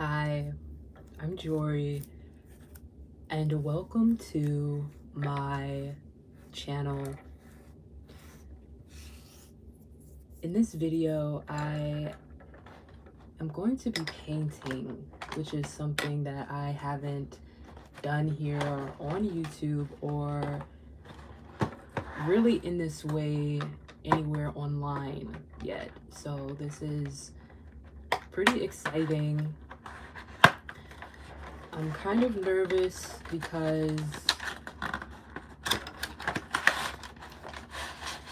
Hi, I'm Jory, and welcome to my channel. In this video, I am going to be painting, which is something that I haven't done here on YouTube or really in this way anywhere online yet. So this is pretty exciting. I'm kind of nervous because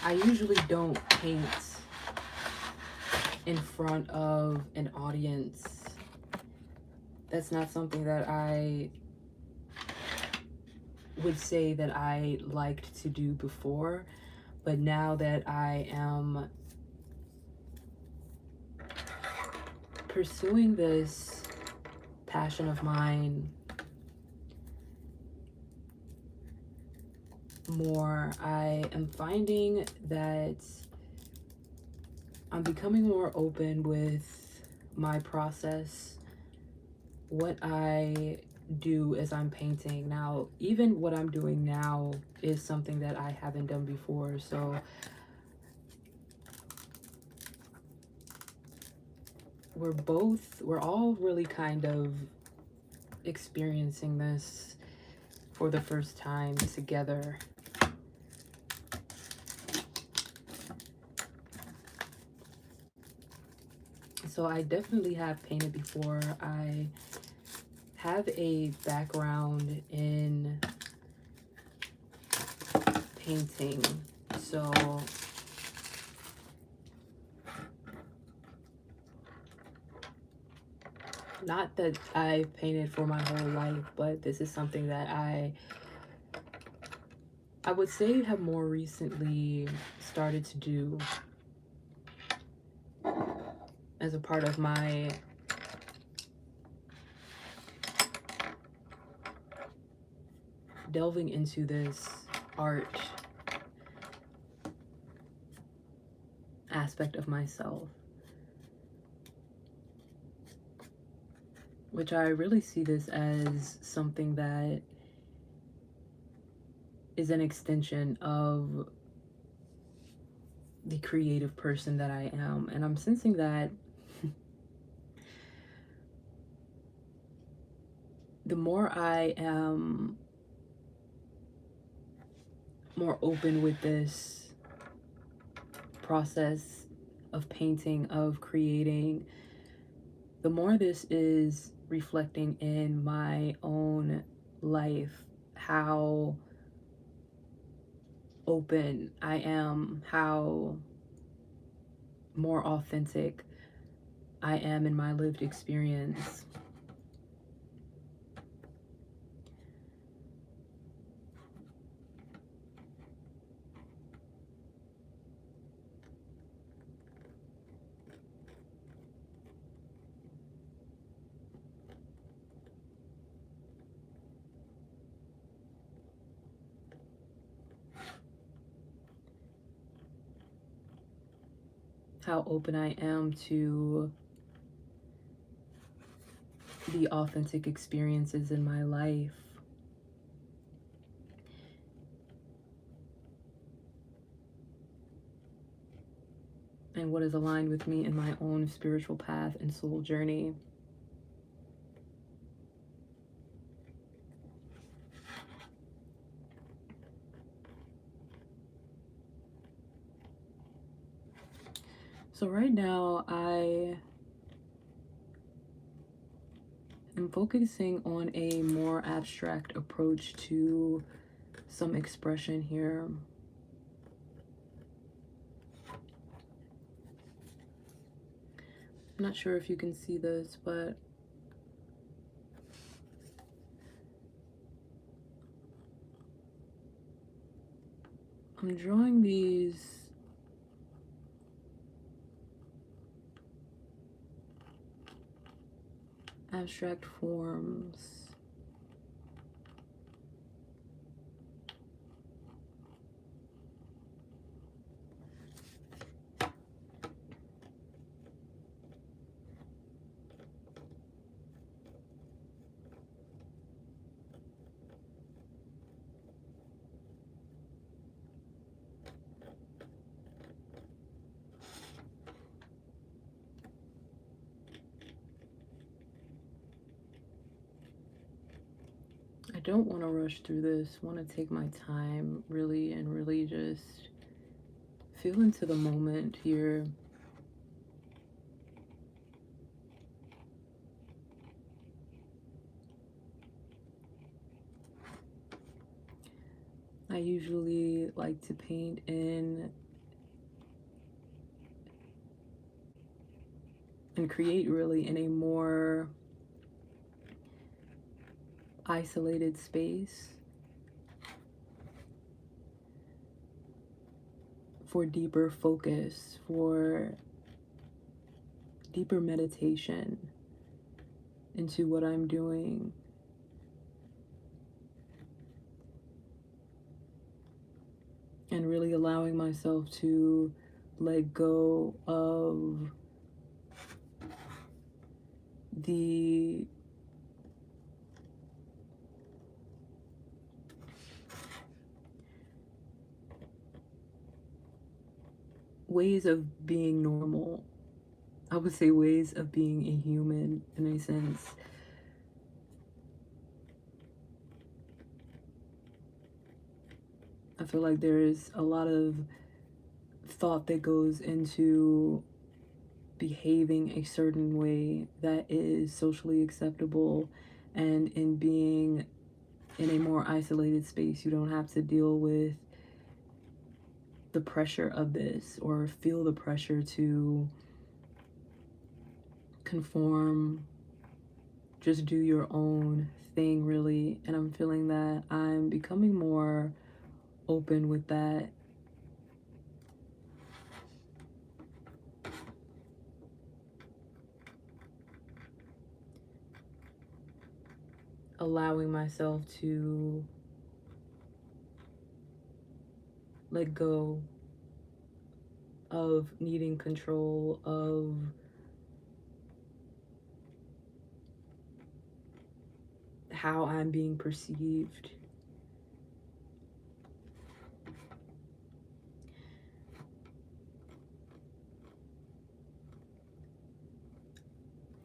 I usually don't paint in front of an audience. That's not something that I would say that I liked to do before, but now that I am pursuing this passion of mine more, I am finding that I'm becoming more open with my process, what I do as I'm painting. Now, even what I'm doing now is something that I haven't done before, so we're all really kind of experiencing this for the first time together. So I definitely have painted before. I have a background in painting, so not that I've painted for my whole life, but this is something that I would say have more recently started to do as a part of my delving into this art aspect of myself, which I really see this as something that is an extension of the creative person that I am. And I'm sensing that the more I am more open with this process of painting, of creating, the more this is reflecting in my own life, how open I am, how more authentic I am in my lived experience. How open I am to the authentic experiences in my life. And what is aligned with me in my own spiritual path and soul journey. So right now I am focusing on a more abstract approach to some expression here. I'm not sure if you can see this, but I'm drawing these abstract forms. don't want to rush through this. I want to take my time really and really just feel into the moment here. I usually like to paint in and create really in a more isolated space for deeper focus, for deeper meditation into what I'm doing. And really allowing myself to let go of the ways of being normal. I would say ways of being a human in a sense. I feel like there's a lot of thought that goes into behaving a certain way that is socially acceptable, and in being in a more isolated space, you don't have to deal with the pressure of this or feel the pressure to conform, just do your own thing really. And I'm feeling that I'm becoming more open with that. Allowing myself to let go of needing control of how I'm being perceived.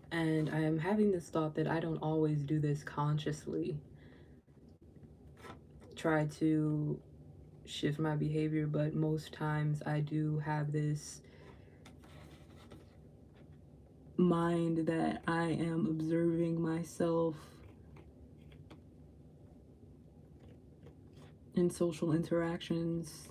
And I am having this thought that I don't always do this consciously, try to shift my behavior, but most times I do have this mind that I am observing myself in social interactions,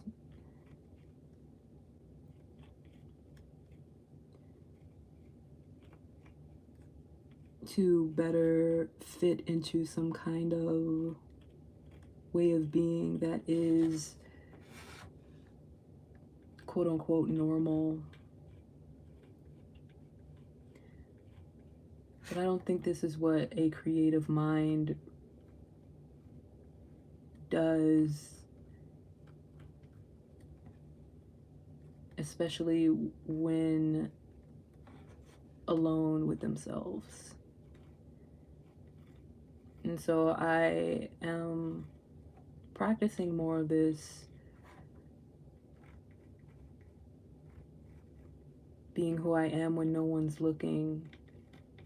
to better fit into some kind of way of being that is quote unquote normal. But I don't think this is what a creative mind does, especially when alone with themselves. And so I am practicing more of this being who I am when no one's looking,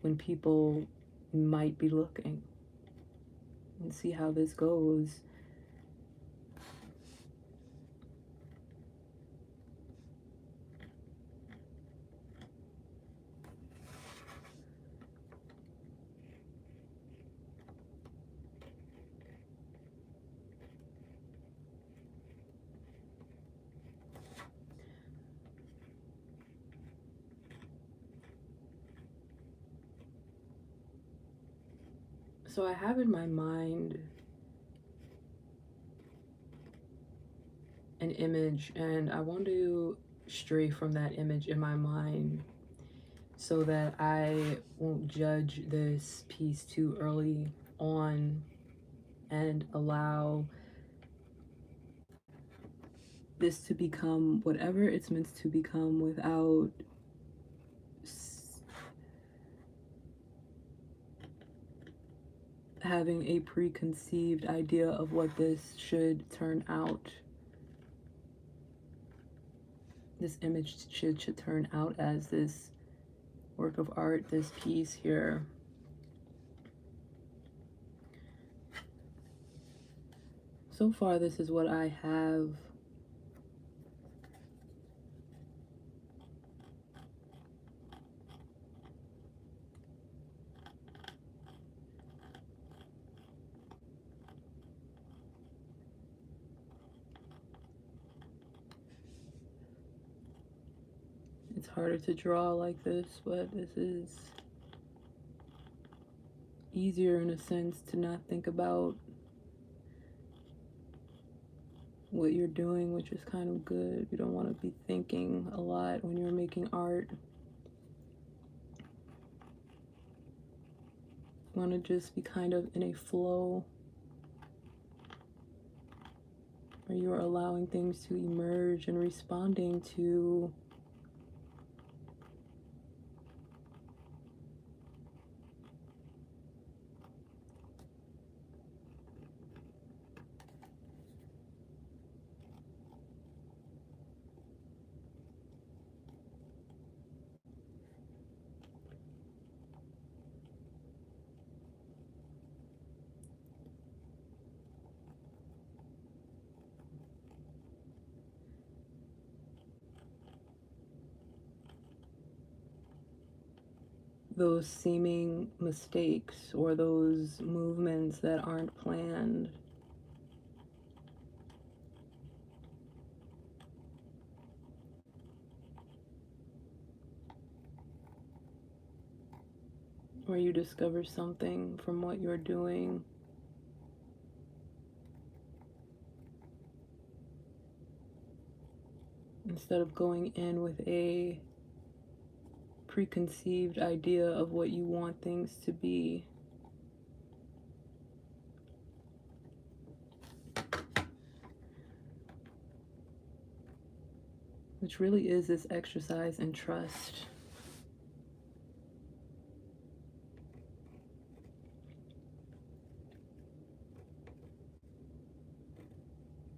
when people might be looking, and see how this goes. So I have in my mind an image, and I want to stray from that image in my mind so that I won't judge this piece too early on and allow this to become whatever it's meant to become without having a preconceived idea of what this should turn out. This image should turn out as this work of art, this piece here. so far this is what I have. It's harder to draw like this, but this is easier in a sense to not think about what you're doing, which is kind of good. You don't want to be thinking a lot when you're making art. You want to just be kind of in a flow where you are allowing things to emerge and responding to those seeming mistakes or those movements that aren't planned. Where you discover something from what you're doing. Instead of going in with a preconceived idea of what you want things to be. Which really is this exercise in trust.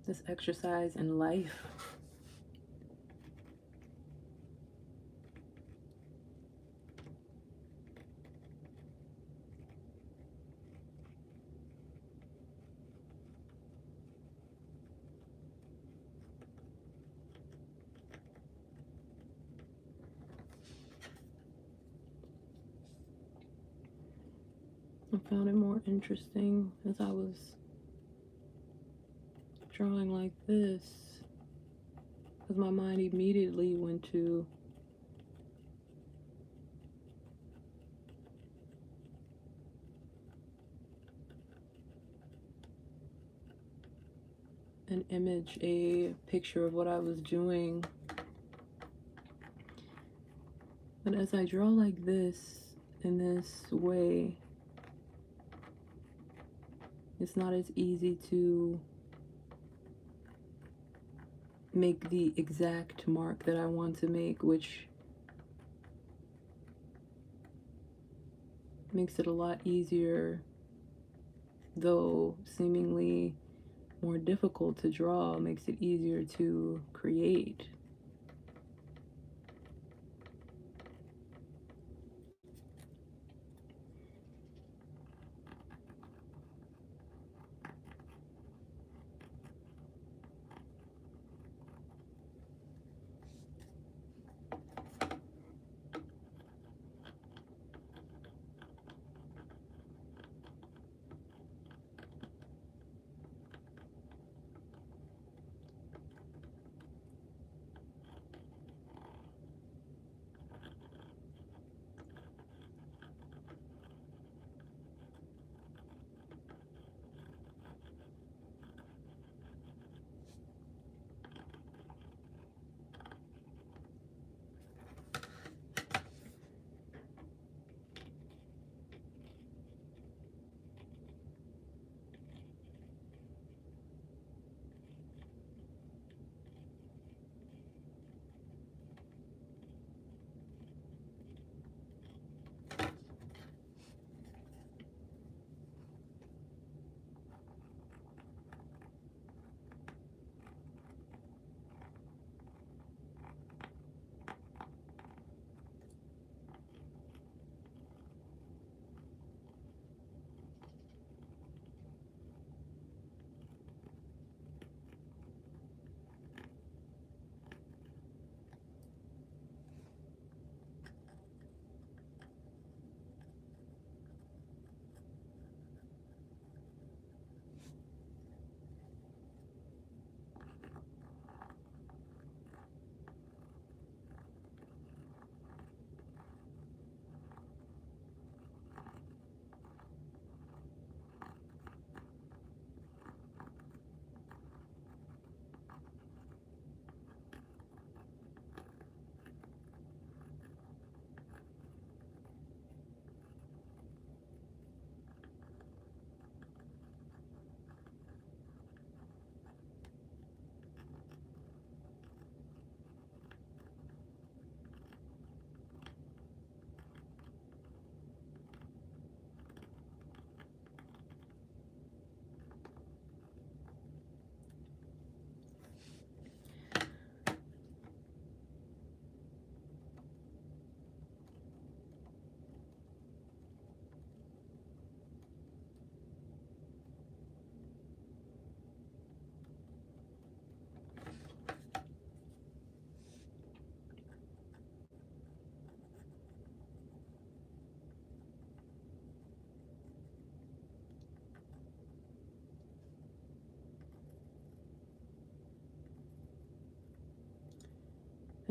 This exercise in life. I found it more interesting as I was drawing like this, because my mind immediately went to an image, a picture of what I was doing. But as I draw like this, in this way, it's not as easy to make the exact mark that I want to make, which makes it a lot easier, though seemingly more difficult to draw, makes it easier to create.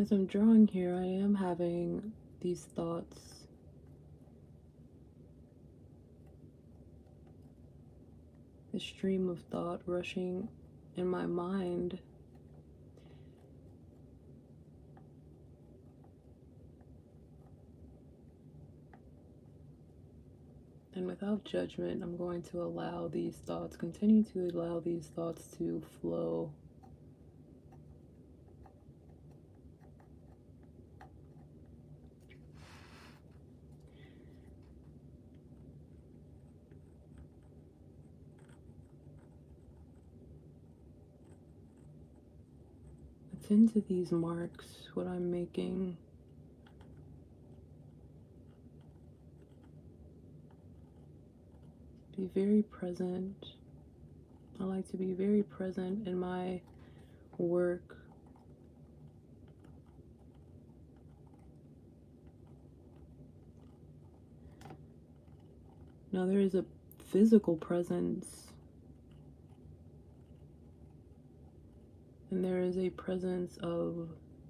As I'm drawing here, I am having these thoughts. The stream of thought rushing in my mind. And without judgment, I'm going to allow these thoughts, continue to allow these thoughts to flow. Attend to these marks, what I'm making. Be very present. I like to be very present in my work. Now there is a physical presence, and there is a presence of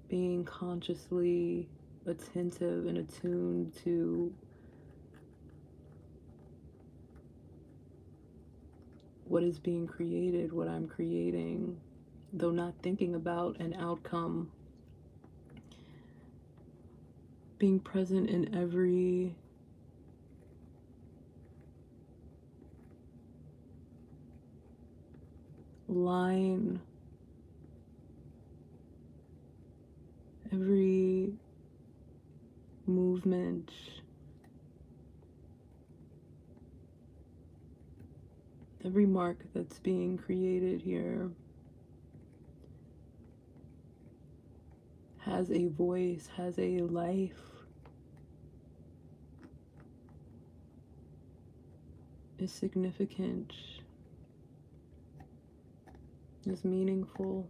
being consciously attentive and attuned to what is being created, what I'm creating, though not thinking about an outcome. Being present in every line, every movement, every mark that's being created here has a voice, has a life, is significant, is meaningful.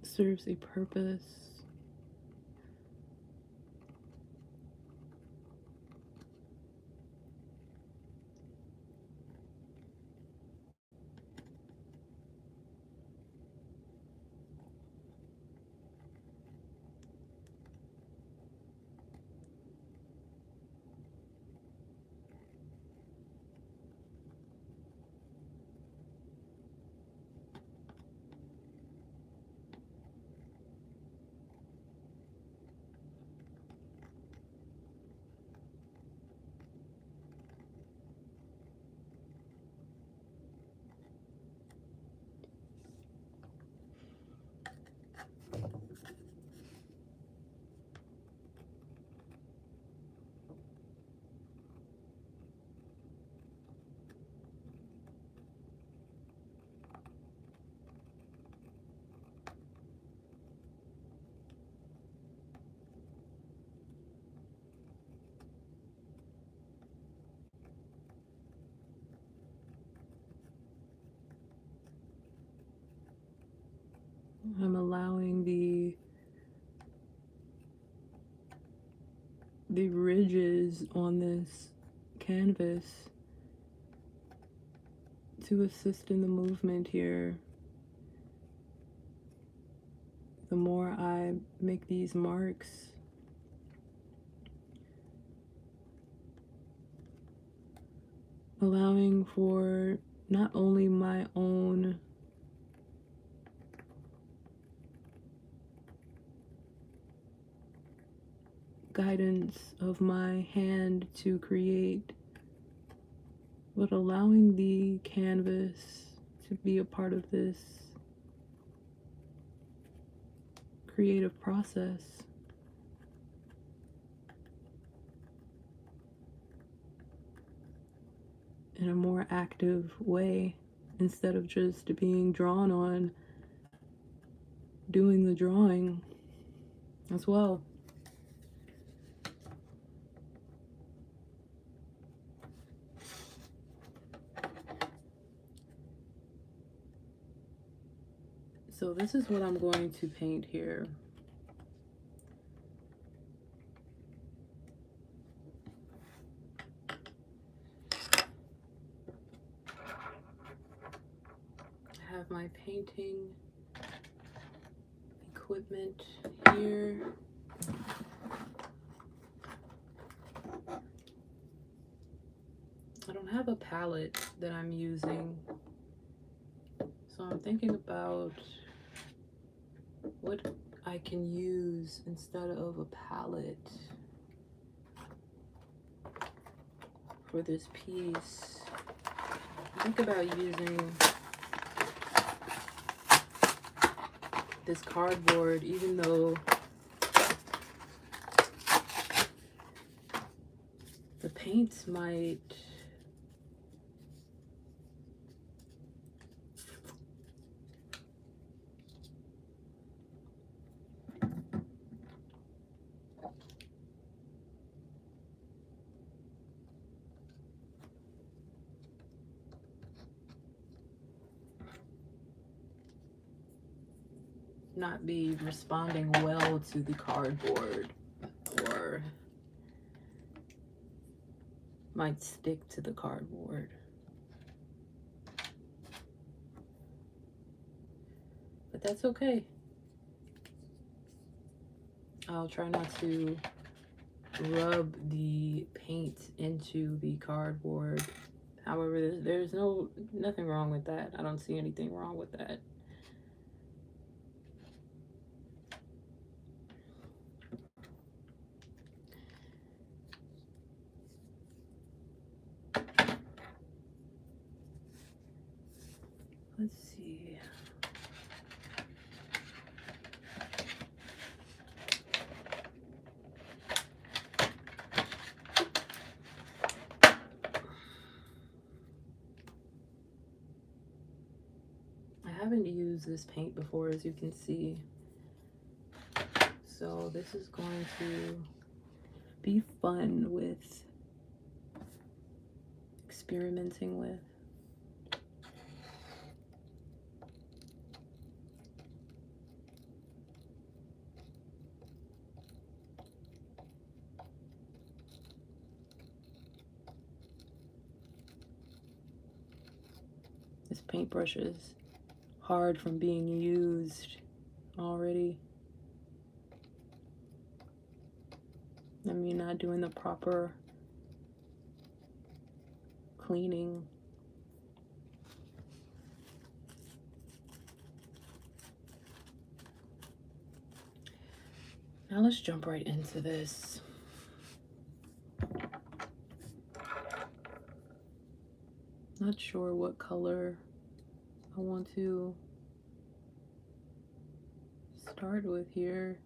Serves a purpose. I'm allowing the ridges on this canvas to assist in the movement here. The more I make these marks, allowing for not only my own guidance of my hand to create, but allowing the canvas to be a part of this. creative process in a more active way instead of just being drawn on doing the drawing as well. So this is what I'm going to paint here. I have my painting equipment here. I don't have a palette that I'm using, so I'm thinking about what I can use instead of a palette for this piece. I think about using this cardboard, even though the paints might not be responding well to the cardboard, or might stick to the cardboard. But that's okay. I'll try not to rub the paint into the cardboard. However, there's nothing wrong with that. I don't see anything wrong with that. Let's see. I haven't used this paint before, as you can see. So this is going to be fun with experimenting with. This paintbrush is hard from being used already. I mean, not doing the proper cleaning. Now let's jump right into this. Not sure what color I want to start with here.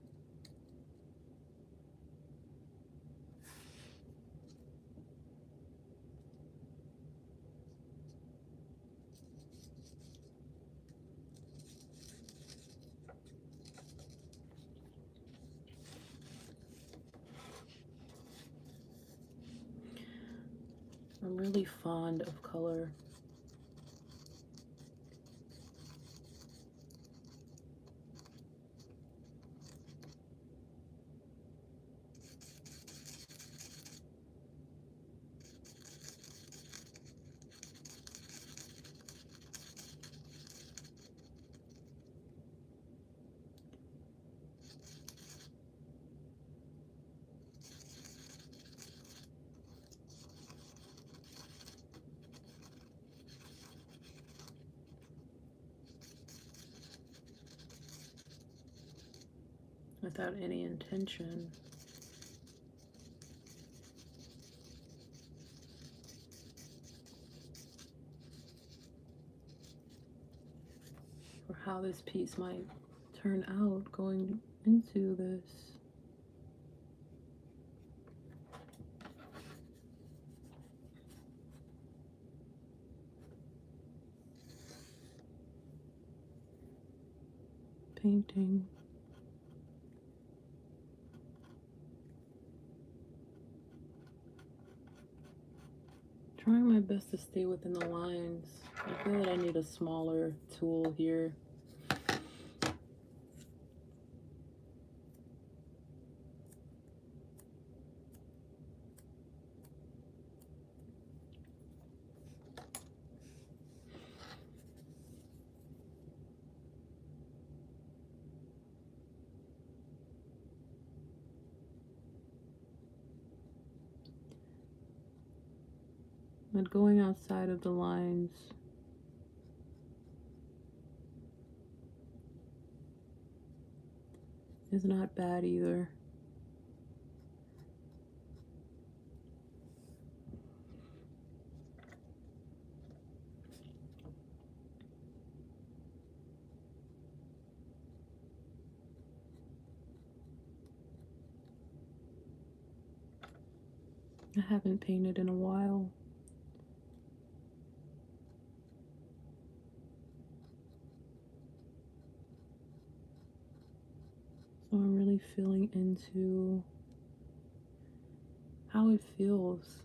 I'm really fond of color. Without any intention. Or how this piece might turn out going into this. Painting. Trying my best to stay within the lines. I feel that I need a smaller tool here. But going outside of the lines is not bad either. I haven't painted in a while. So I'm really feeling into how it feels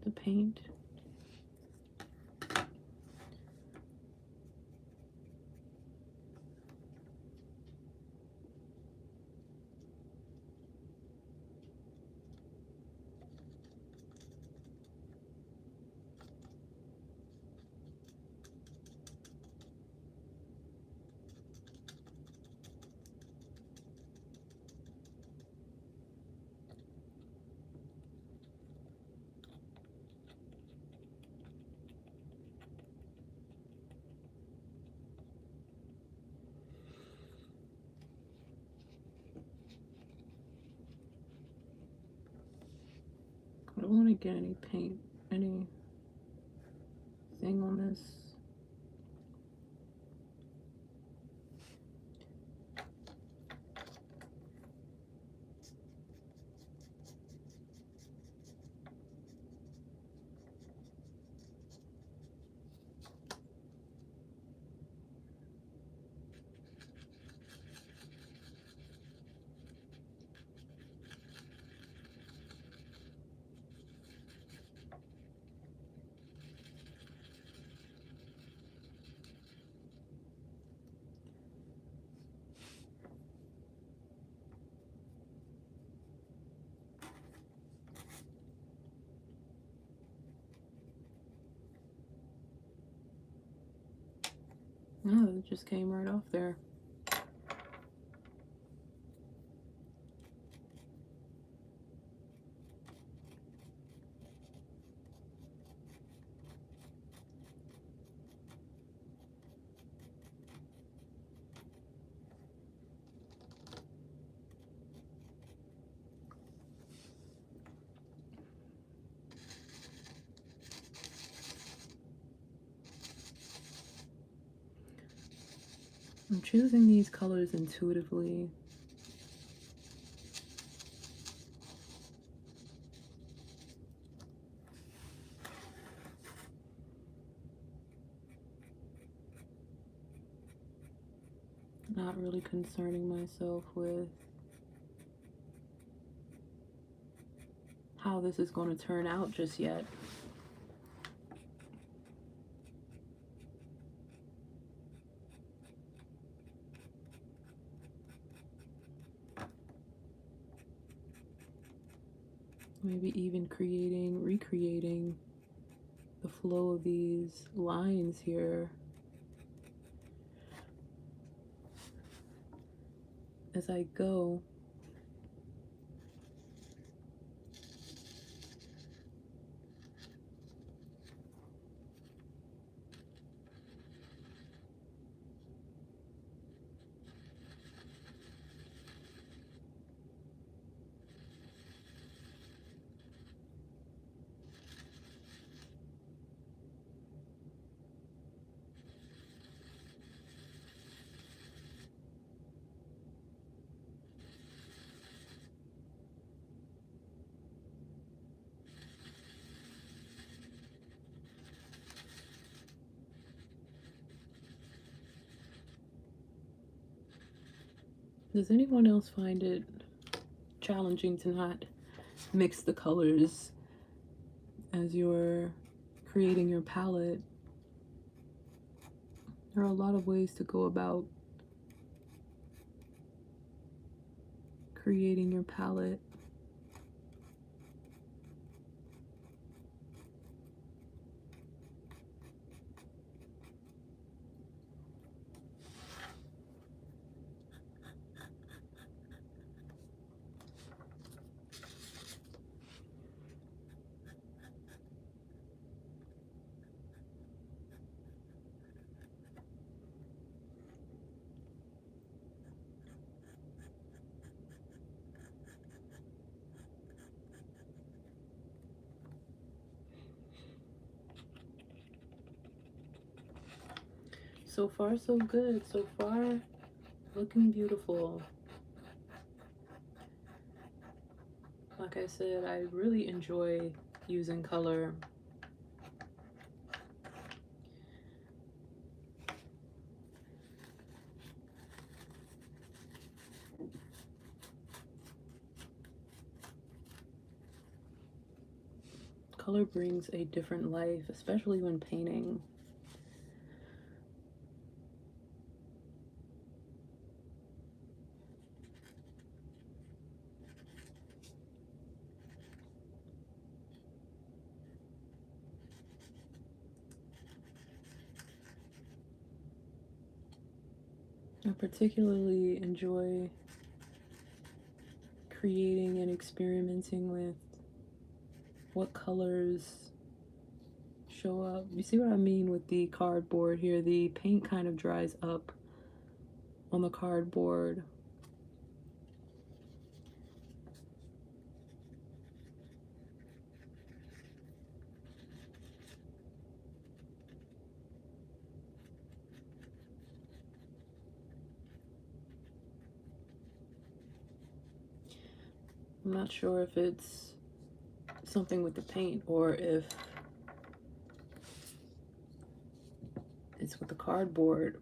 to paint. I don't want to get any paint, anything on this. Oh, it just came right off there. I'm choosing these colors intuitively. Not really concerning myself with how this is going to turn out just yet. Maybe even recreating the flow of these lines here as I go. Does anyone else find it challenging to not mix the colors as you're creating your palette? There are a lot of ways to go about creating your palette. So far, so good. So far, looking beautiful. Like I said, I really enjoy using color. Color brings a different life, especially when painting. I particularly enjoy creating and experimenting with what colors show up. You see what I mean with the cardboard here? The paint kind of dries up on the cardboard. I'm not sure if it's something with the paint or if it's with the cardboard.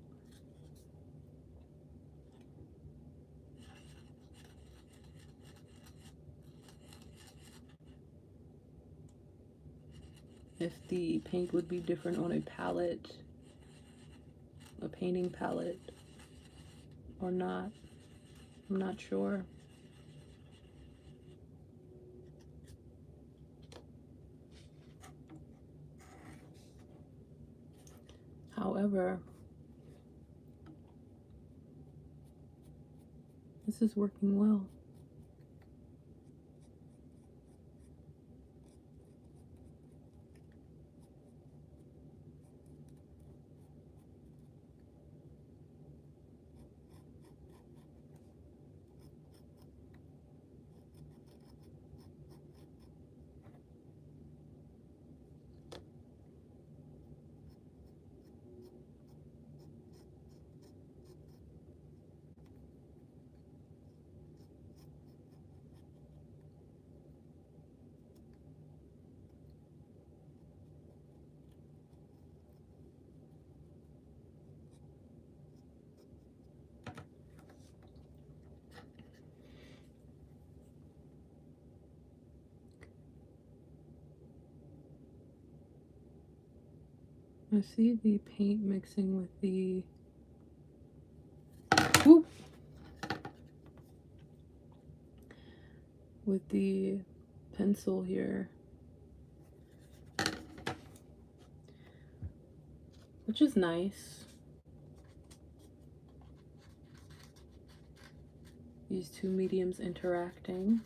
If the paint would be different on a palette, a painting palette, or not. I'm not sure. However, this is working well. I see the paint mixing with the whoop, with the pencil here, which is nice. These two mediums interacting.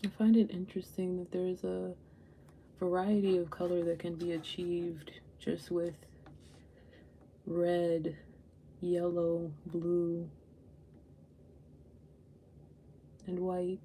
I find it interesting that there's a variety of color that can be achieved just with red, yellow, blue, and white.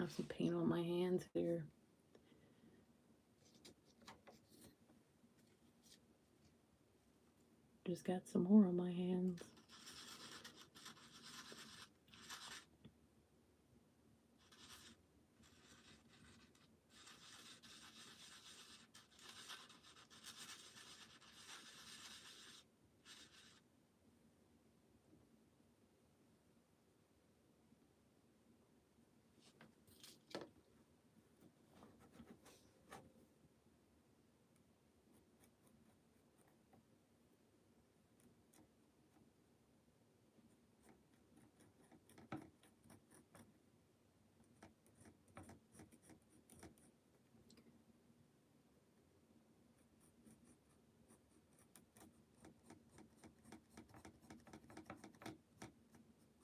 have some paint on my hands here. Just got some more on my hands.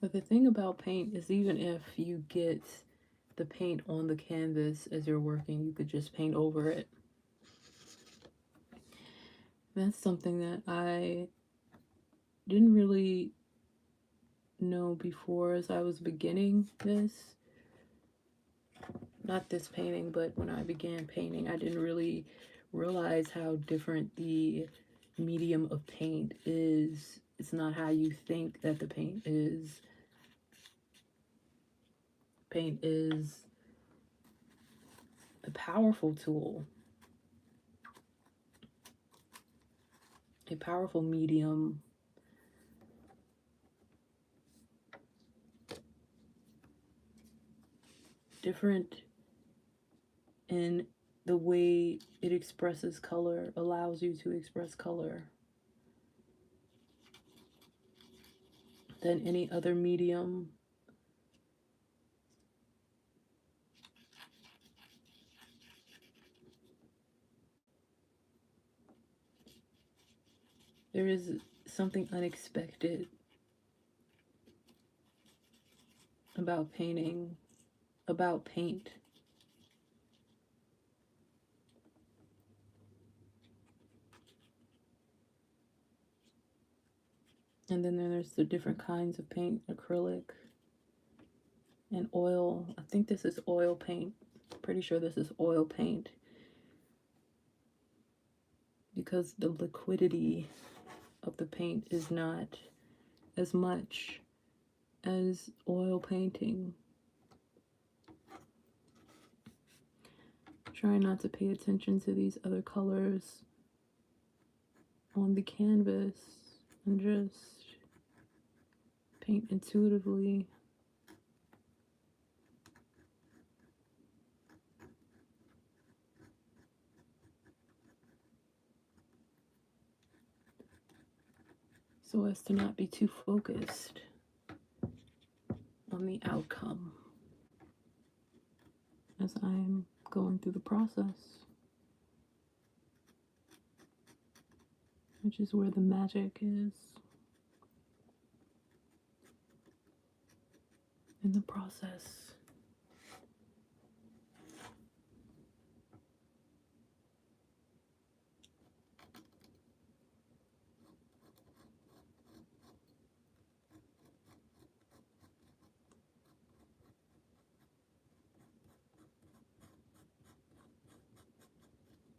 But the thing about paint is, even if you get the paint on the canvas as you're working, you could just paint over it. That's something that I didn't really know before as I was beginning this. Not this painting, but when I began painting, I didn't really realize how different the medium of paint is. It's not how you think that the paint is. Paint is a powerful tool, a powerful medium. Different in the way it expresses color, allows you to express color than any other medium. There is something unexpected about painting, about paint. And then there's the different kinds of paint, acrylic and oil. I think this is oil paint. Pretty sure this is oil paint, because the liquidity of the paint is not as much as oil painting. Try not to pay attention to these other colors on the canvas and just paint intuitively. So as to not be too focused on the outcome as I'm going through the process, which is where the magic is, in the process.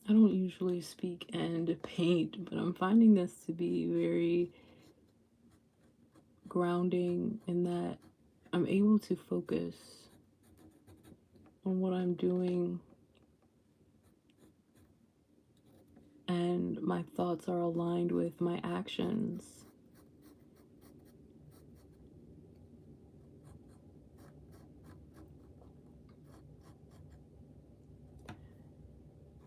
I don't usually speak and paint, but I'm finding this to be very grounding in that I'm able to focus on what I'm doing and my thoughts are aligned with my actions.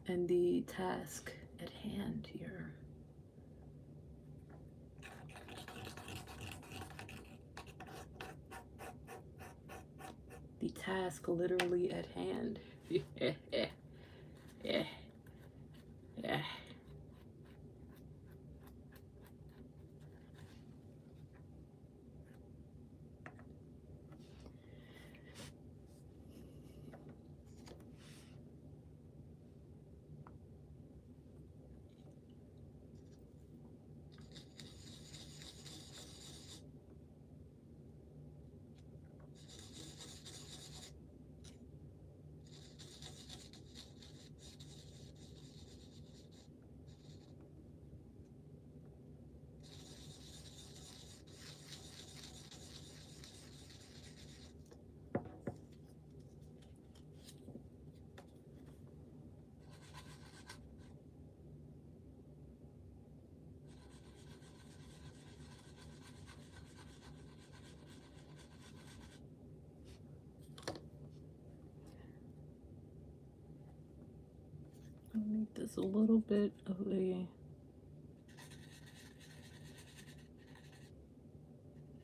And the task at hand here. The task literally at hand. Yeah. this a little bit of a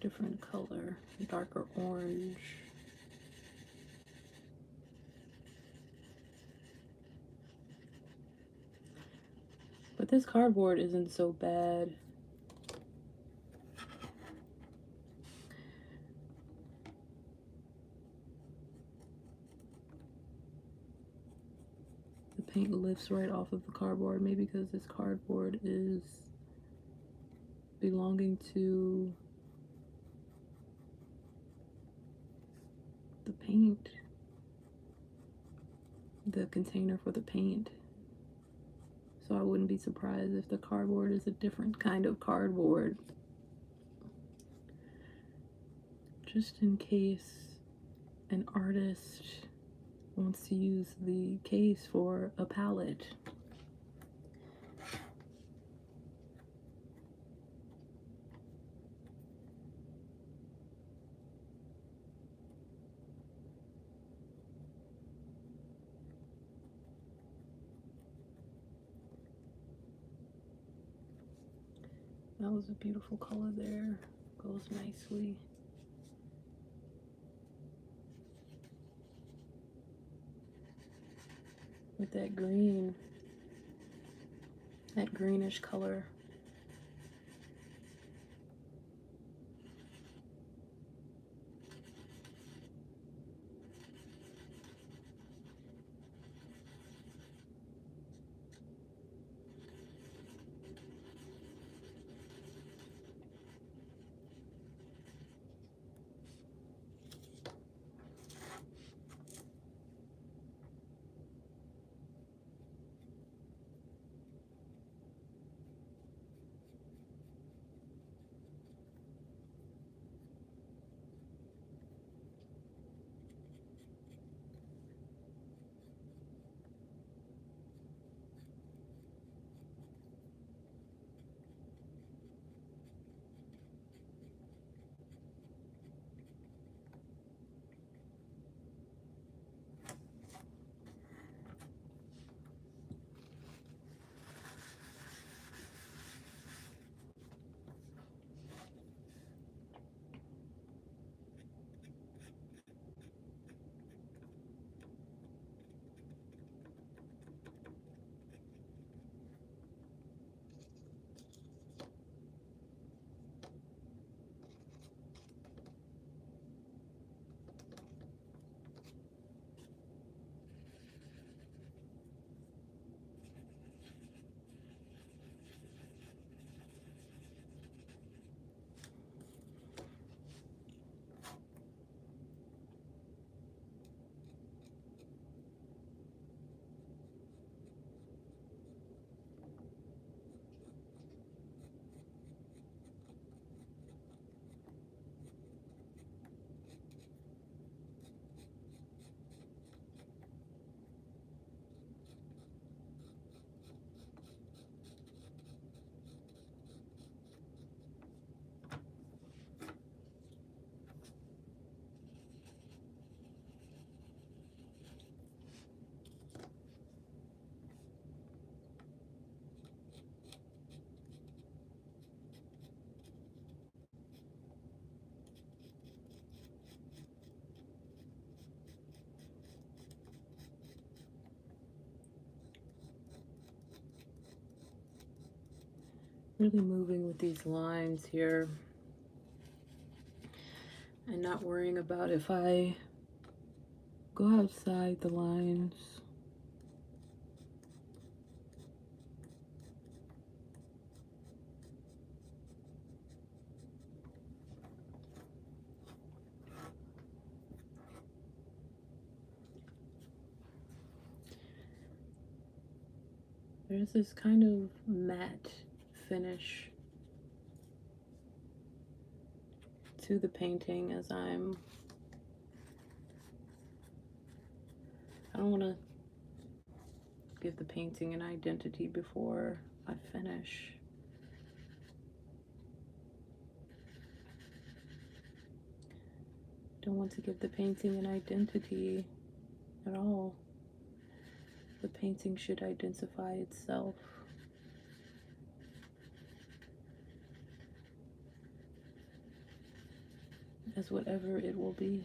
different color, darker orange. But this cardboard isn't so bad. The paint lifts right off of the cardboard, maybe because this cardboard is belonging to the paint, the container for the paint. So I wouldn't be surprised if the cardboard is a different kind of cardboard. Just in case an artist wants to use the case for a palette. That was a beautiful color there. Goes nicely. With that green, that greenish color. Really moving with these lines here and not worrying about if I go outside the lines. There's this kind of matte finish to the painting as I don't want to give the painting an identity before I finish. Don't want to give the painting an identity at all. The painting should identify itself as whatever it will be.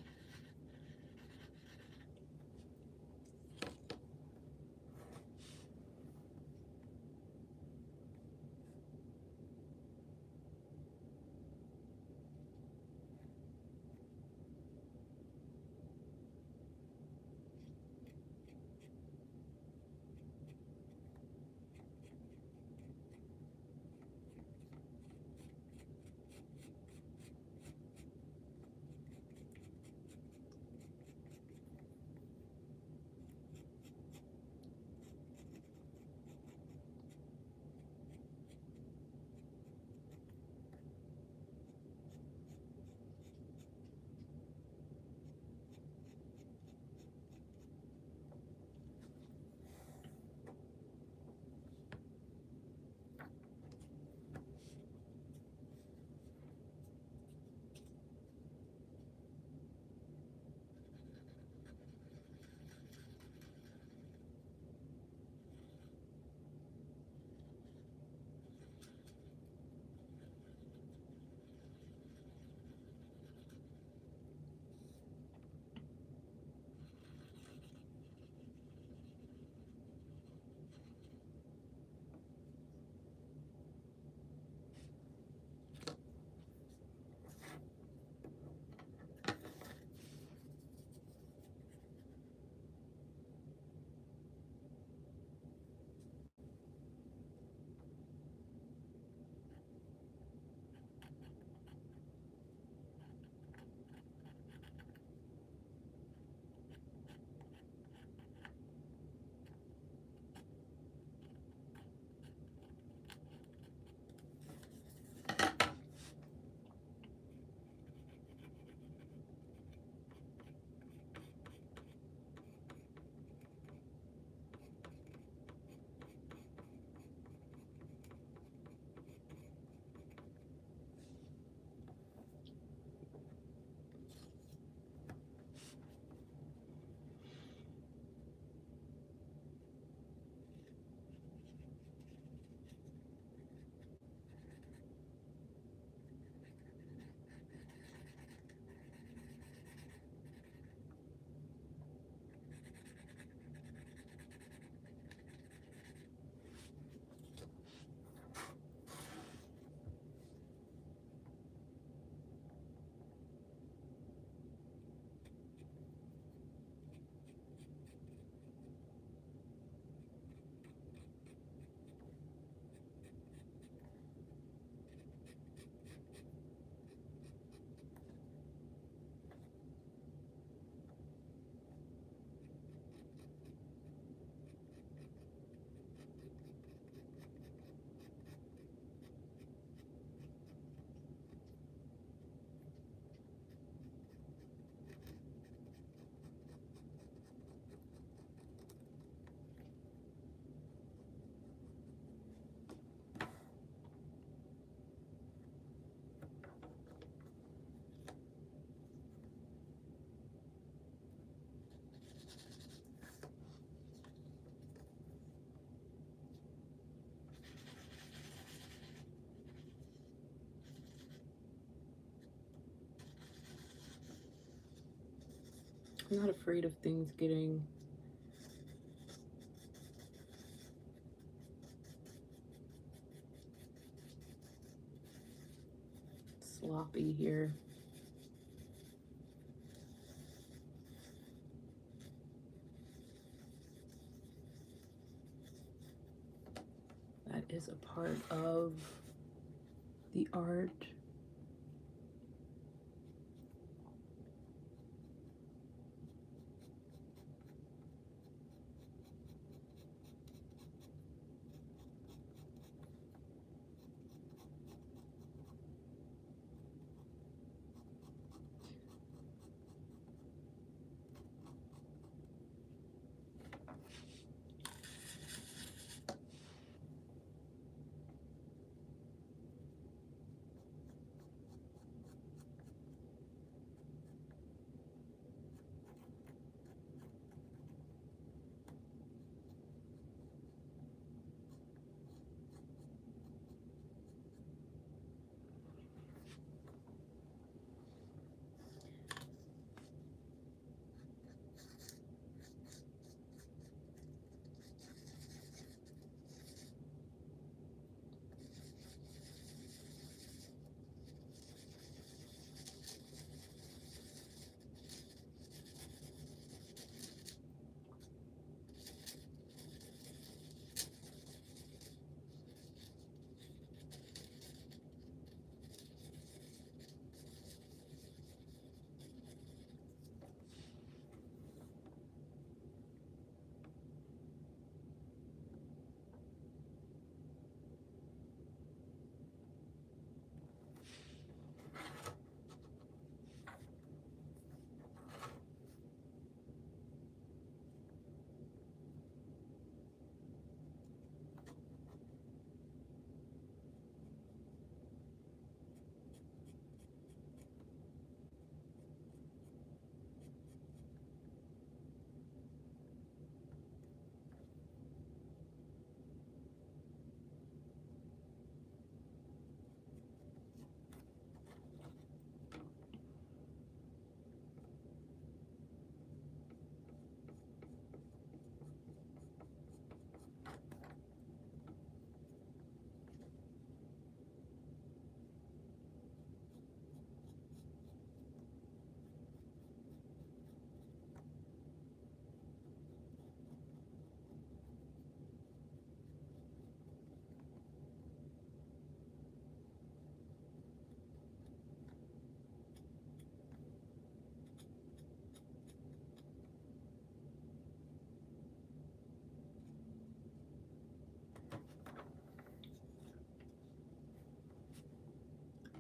I'm not afraid of things getting sloppy here. That is a part of the art.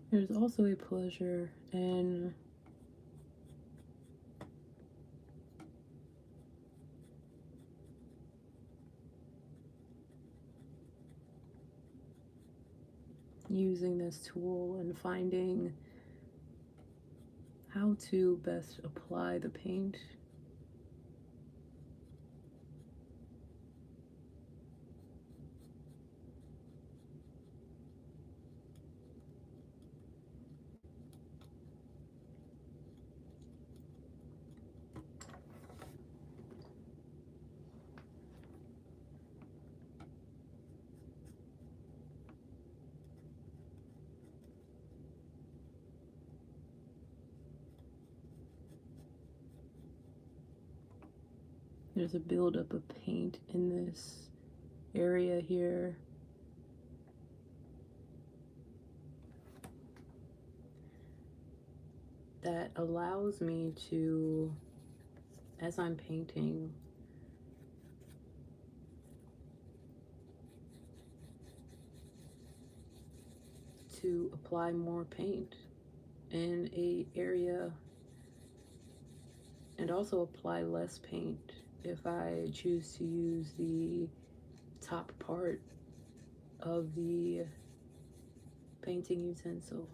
There's also a pleasure in using this tool and finding how to best apply the paint. There's a buildup of paint in this area here. That allows me to, as I'm painting, to apply more paint in a area and also apply less paint if I choose to use the top part of the painting utensil.